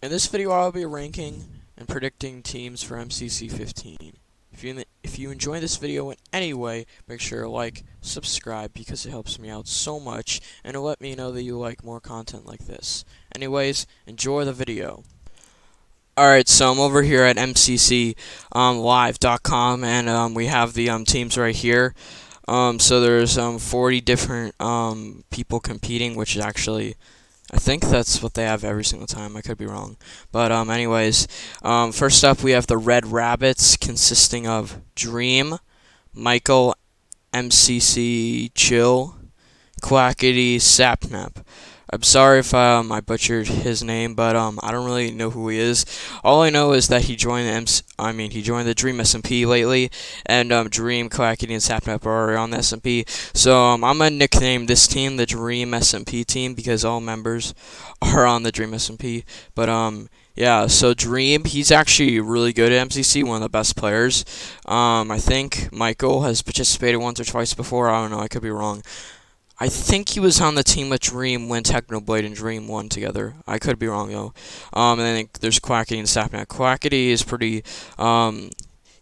In this video, I'll be ranking and predicting teams for MCC 15. If you enjoy this video in any way, make sure to like, subscribe, because it helps me out so much, and it'll let me know that you like more content like this. Anyways, enjoy the video. Alright, so I'm over here at MCC live.com, and we have the teams right here. So there's 40 different people competing, which is actually, I think that's what they have every single time. I could be wrong. But anyways, first up we have the Red Rabbits, consisting of Dream, Michael, MCC, Chill, Quackity, Sapnap. I'm sorry if I butchered his name, but I don't really know who he is. All I know is that he joined he joined the Dream SMP lately, and Dream, Quackity, and Sapnap are already on the SMP. So I'm gonna nickname this team the Dream SMP team because all members are on the Dream SMP. But yeah, so Dream, he's actually really good at MCC, one of the best players. I think Michael has participated once or twice before. I don't know, I could be wrong. I think he was on the team with Dream when Technoblade and Dream won together. I could be wrong though. And then there's Quackity and Sapnap. Quackity is pretty.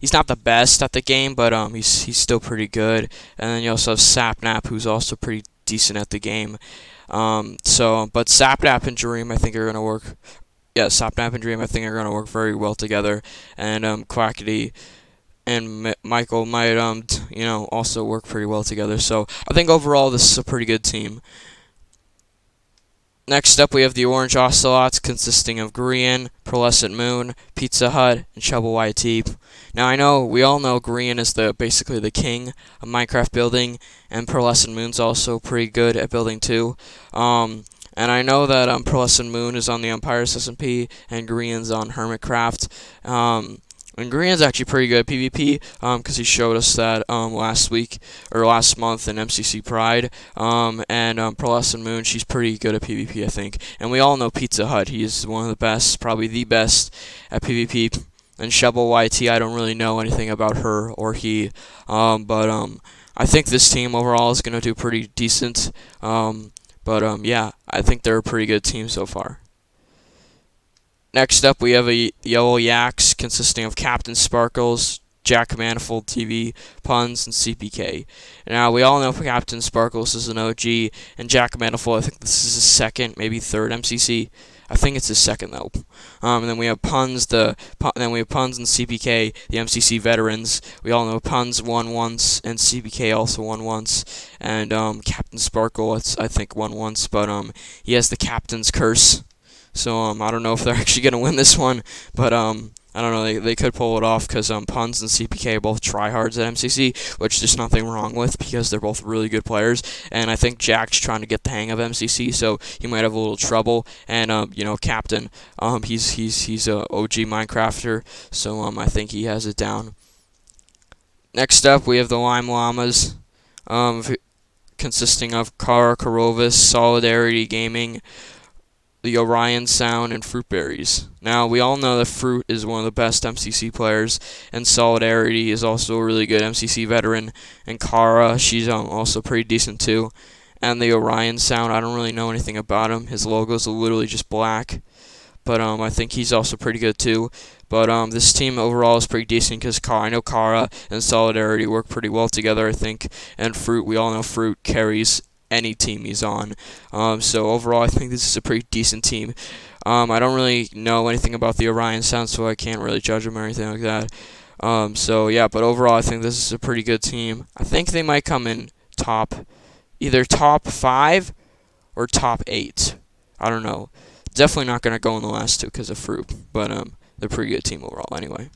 He's not the best at the game, but he's still pretty good. And then you also have Sapnap, who's also pretty decent at the game. But Sapnap and Dream, I think are gonna work. Yeah, Sapnap and Dream, I think are gonna work very well together. And Quackity and Michael might also work pretty well together. So I think overall this is a pretty good team. Next up we have the Orange Ocelots, consisting of Grian, Pearlescent Moon, Pizza Hut, and Shovel YT. Now we all know Grian is basically the king of Minecraft building, and Pearlescent Moon's also pretty good at building too. And I know that Pearlescent Moon is on the Empires SMP and Grian's on Hermitcraft. And Grian's actually pretty good at PvP, because he showed us that last month in MCC Pride. And Pearlescent Moon, she's pretty good at PvP, I think. And we all know Pizza Hut, he's one of the best, probably the best at PvP. And Shovel YT, I don't really know anything about her or he, but I think this team overall is going to do pretty decent. Yeah, I think they're a pretty good team so far. Next up, we have a Yellow Yaks, consisting of Captain Sparkles, Jack Manifold TV, Puns, and CPK. Now, we all know Captain Sparkles is an OG, and Jack Manifold, I think this is his second, maybe third MCC. I think it's his second though. And then we have Puns, and CPK, the MCC veterans. We all know Puns won once, and CPK also won once, and Captain Sparkle, I think, won once, but he has the captain's curse. So I don't know if they're actually gonna win this one, but I don't know. They could pull it off because Puns and CPK are both tryhards at MCC, which there's nothing wrong with because they're both really good players. And I think Jack's trying to get the hang of MCC, so he might have a little trouble. And Captain, he's a OG Minecrafter, so I think he has it down. Next up, we have the Lime Llamas, consisting of Kara Karovis, Solidarity Gaming, the Orion Sound, and Fruitberries. Now, we all know that Fruit is one of the best MCC players, and Solidarity is also a really good MCC veteran, and Kara, she's also pretty decent too. And the Orion Sound, I don't really know anything about him. His logo's literally just black, but I think he's also pretty good too. But this team overall is pretty decent because I know Kara and Solidarity work pretty well together, I think, and Fruit, we all know Fruit carries any team he's on. So overall, I think this is a pretty decent team. I don't really know anything about the Orion Sound, so I can't really judge them or anything like that. But overall, I think this is a pretty good team. I think they might come in either top 5 or top 8. I don't know. Definitely not going to go in the last two because of Fruit, but they're a pretty good team overall anyway.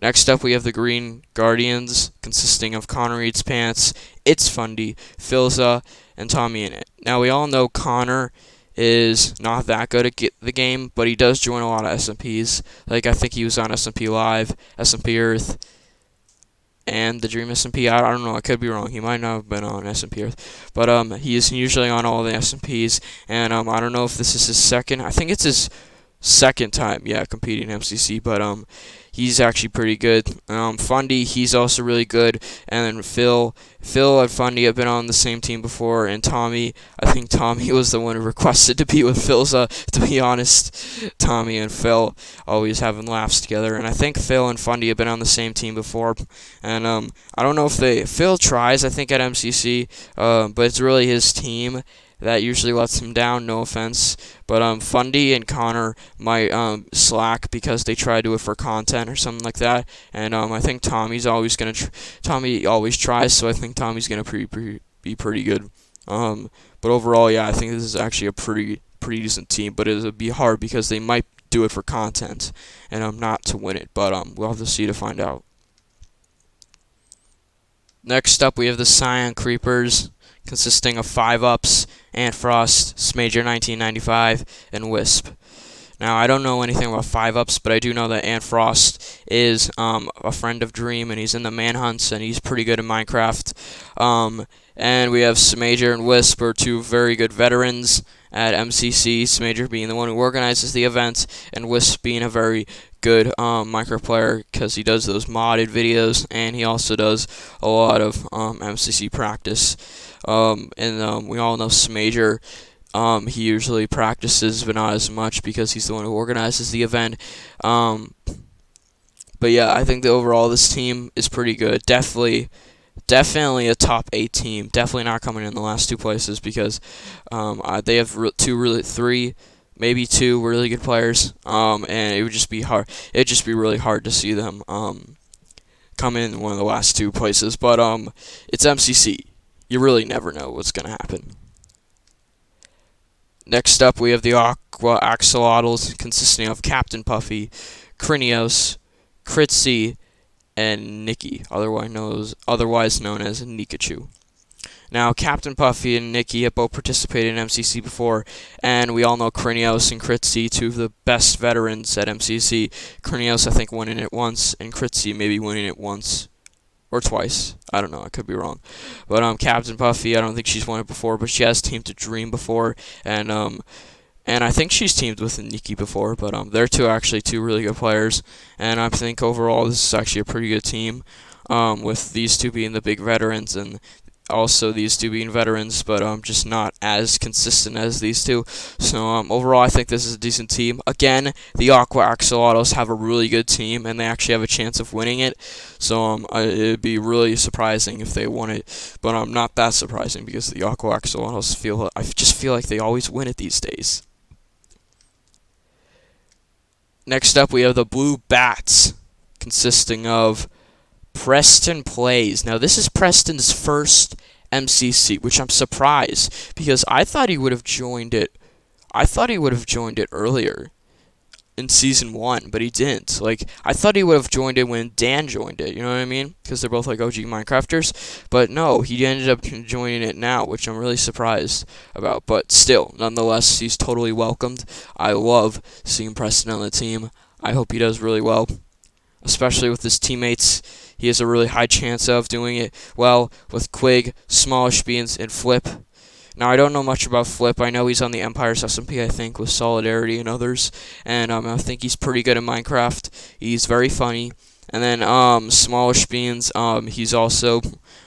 Next up, we have the Green Guardians, consisting of Connor Eats Pants, It's Fundy, Philza, and Tommy in it. Now, we all know Connor is not that good at the game, but he does join a lot of SMPs. Like, I think he was on SMP Live, SMP Earth, and the Dream SMP. I don't know, I could be wrong. He might not have been on SMP Earth. But he is usually on all the SMPs, and I don't know if this is his second. I think it's his second time, yeah, competing in MCC, but he's actually pretty good. Fundy, he's also really good, and then Phil and Fundy have been on the same team before, and Tommy, I think Tommy was the one who requested to be with Philza. To be honest, Tommy and Phil always having laughs together, and I think Phil and Fundy have been on the same team before, and I don't know if Phil tries, I think, at MCC, but it's really his team that usually lets him down, no offense. But Fundy and Connor might slack because they try to do it for content or something like that. And I think Tommy's always gonna Tommy always tries, so I think Tommy's gonna be pretty good. But overall, yeah, I think this is actually a pretty decent team. But it'll be hard because they might do it for content and not to win it. But we'll have to see to find out. Next up, we have the Scion Creepers, consisting of 5-ups, Ant Frost, Smager 1995, and Wisp. Now, I don't know anything about 5-ups, but I do know that Ant Frost is a friend of Dream, and he's in the Manhunts, and he's pretty good in Minecraft. And we have Smager and Wisp are two very good veterans at MCC, Smager being the one who organizes the event, and Wisp being a very good Minecraft player because he does those modded videos, and he also does a lot of MCC practice. And we all know Smager. He usually practices, but not as much because he's the one who organizes the event. But yeah, I think that overall this team is pretty good. Definitely a top 8 team. Definitely not coming in the last 2 places because they have three, maybe 2 really good players. And it would just be hard. It'd just be really hard to see them come in one of the last 2 places. But it's MCC. You really never know what's gonna happen. Next up, we have the Aqua Axolotls, consisting of Captain Puffy, Krinios, Kritzy, and Nikki, otherwise known as Nikachu. Now, Captain Puffy and Nikki have both participated in MCC before, and we all know Krinios and Kritzy, 2 of the best veterans at MCC. Krinios, I think, winning it once, and Kritzy maybe winning it once or twice. I don't know, I could be wrong. But Captain Puffy, I don't think she's won it before, but she has teamed to Dream before, and I think she's teamed with Nikki before, but they're actually two really good players, and I think overall this is actually a pretty good team, with these 2 being the big veterans, and also these 2 being veterans, but just not as consistent as these 2. So overall, I think this is a decent team. Again, the Aqua Axolotls have a really good team, and they actually have a chance of winning it. So it'd be really surprising if they won it, but not that surprising because the Aqua Axolotls I just feel like they always win it these days. Next up, we have the Blue Bats, consisting of Preston Plays. Now, this is Preston's first MCC, which I'm surprised because I thought he would have joined it. I thought he would have joined it earlier in season 1, but he didn't. Like, I thought he would have joined it when Dan joined it. You know what I mean? Because they're both like OG Minecrafters. But no, he ended up joining it now, which I'm really surprised about. But still, nonetheless, he's totally welcomed. I love seeing Preston on the team. I hope he does really well, especially with his teammates. He has a really high chance of doing it well with Quig, Smallish Beans, and Flip. Now, I don't know much about Flip. I know he's on the Empire's SMP, I think, with Solidarity and others. And I think he's pretty good in Minecraft. He's very funny. And then Smallish Beans, he's also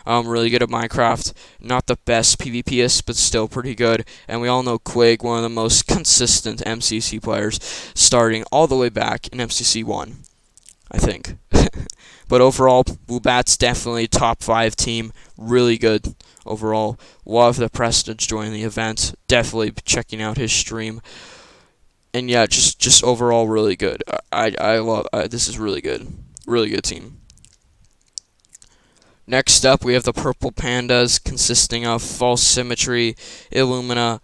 really good at Minecraft. Not the best PvPist, but still pretty good. And we all know Quig, one of the most consistent MCC players, starting all the way back in MCC 1, I think. But overall, Blue Bats definitely top 5 team. Really good overall. Love that Preston's joining the event. Definitely checking out his stream. And yeah, just overall really good. I love this is really good. Really good team. Next up, we have the Purple Pandas, consisting of False Symmetry, Illumina,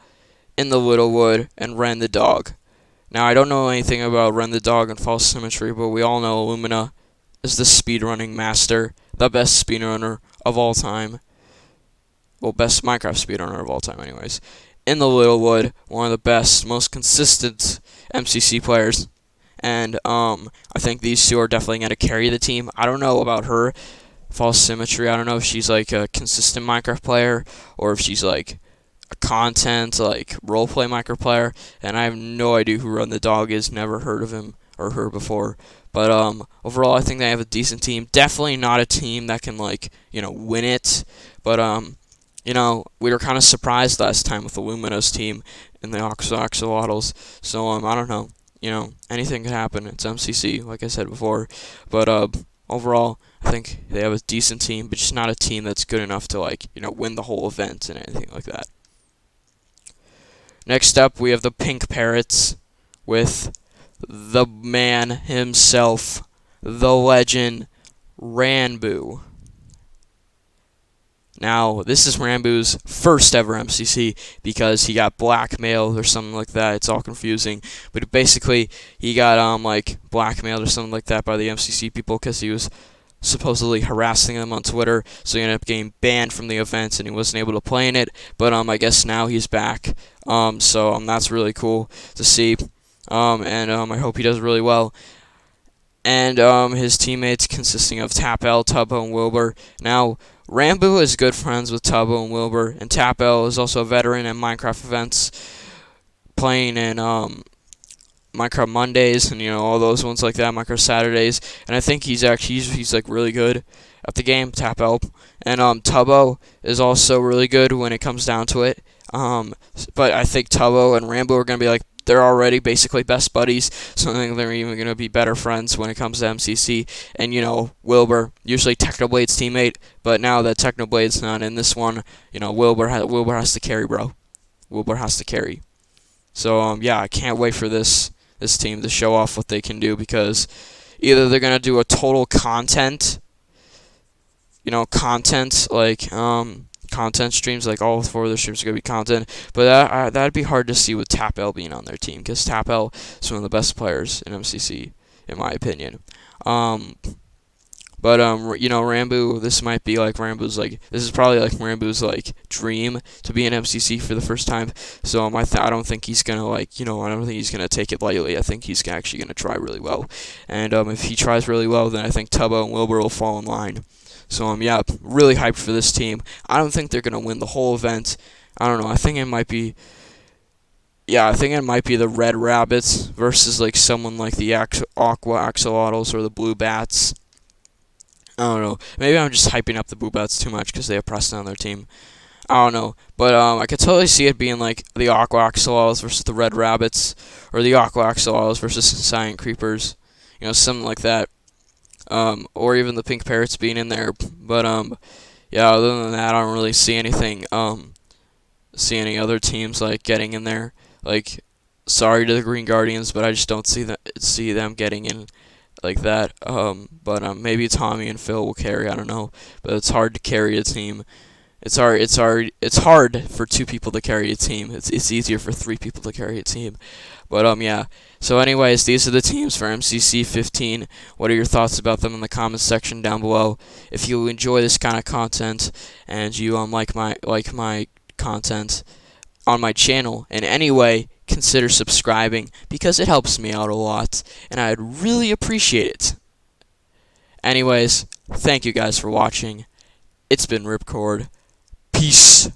In the Littlewood, and Ren the Dog. Now, I don't know anything about Ren the Dog and False Symmetry, but we all know Illumina is the speedrunning master, the best speedrunner of all time. Well, best Minecraft speedrunner of all time, anyways. In the Littlewood, one of the best, most consistent MCC players. And I think these 2 are definitely going to carry the team. I don't know about her, False Symmetry. I don't know if she's like a consistent Minecraft player or if she's like content like roleplay microplayer, and I have no idea who Run the Dog is. Never heard of him or her before. But overall, I think they have a decent team. Definitely not a team that can win it. But we were kind of surprised last time with the Lumino's team in the Axolotls. So I don't know. Anything could happen. It's MCC, like I said before. But overall, I think they have a decent team, but just not a team that's good enough to win the whole event and anything like that. Next up, we have the Pink Parrots with the man himself, the legend, Ranboo. Now, this is Ranboo's first ever MCC because he got blackmailed or something like that. It's all confusing, but basically he got blackmailed or something like that by the MCC people because he was supposedly harassing them on Twitter. So he ended up getting banned from the event and he wasn't able to play in it. But I guess now he's back. So that's really cool to see. And I hope he does really well. And his teammates consisting of Tapel, Tubbo, and Wilbur. Now, Ranboo is good friends with Tubbo and Wilbur, and Tapel is also a veteran at Minecraft events, playing in Minecraft Mondays and all those ones like that, Minecraft Saturdays. And I think he's really good at the game, Tapel. And Tubbo is also really good when it comes down to it. But I think Tubbo and Ranboo are gonna be they're already basically best buddies, so I think they're even going to be better friends when it comes to MCC. And, Wilbur, usually Technoblade's teammate, but now that Technoblade's not in this one, Wilbur has to carry, bro. Wilbur has to carry. So, yeah, I can't wait for this team to show off what they can do, because either they're going to do a total content streams, all 4 of their streams are going to be content, but that'd be hard to see with Tapel being on their team, because Tapel is one of the best players in MCC, in my opinion. But Ranboo, this might be Ranboo's this is probably Ranboo's dream to be in MCC for the first time. So I don't think he's gonna I don't think he's gonna take it lightly. I think he's actually gonna try really well, and if he tries really well, then I think Tubbo and Wilbur will fall in line. So yeah, really hyped for this team. I don't think they're gonna win the whole event. I don't know. I think it might be. Yeah, I think it might be the Red Rabbits versus someone like the Aqua Axolotls or the Blue Bats. I don't know. Maybe I'm just hyping up the Blue Bats too much because they have Preston on their team. I don't know. But I could totally see it being the Aqua Axolotls versus the Red Rabbits, or the Aqua Axolotls versus Cyan Creepers. Something like that. Or even the Pink Parrots being in there. But yeah, other than that, I don't really see anything. See any other teams getting in there. Sorry to the Green Guardians, but I just don't see them getting in like that. But maybe Tommy and Phil will carry. I don't know. But it's hard to carry a team. It's hard for 2 people to carry a team. It's easier for 3 people to carry a team. But yeah. So anyways, these are the teams for MCC 15. What are your thoughts about them in the comments section down below? If you enjoy this kind of content and you like my content on my channel in any way, consider subscribing, because it helps me out a lot and I'd really appreciate it. Anyways, thank you guys for watching. It's been Ripcord. Peace.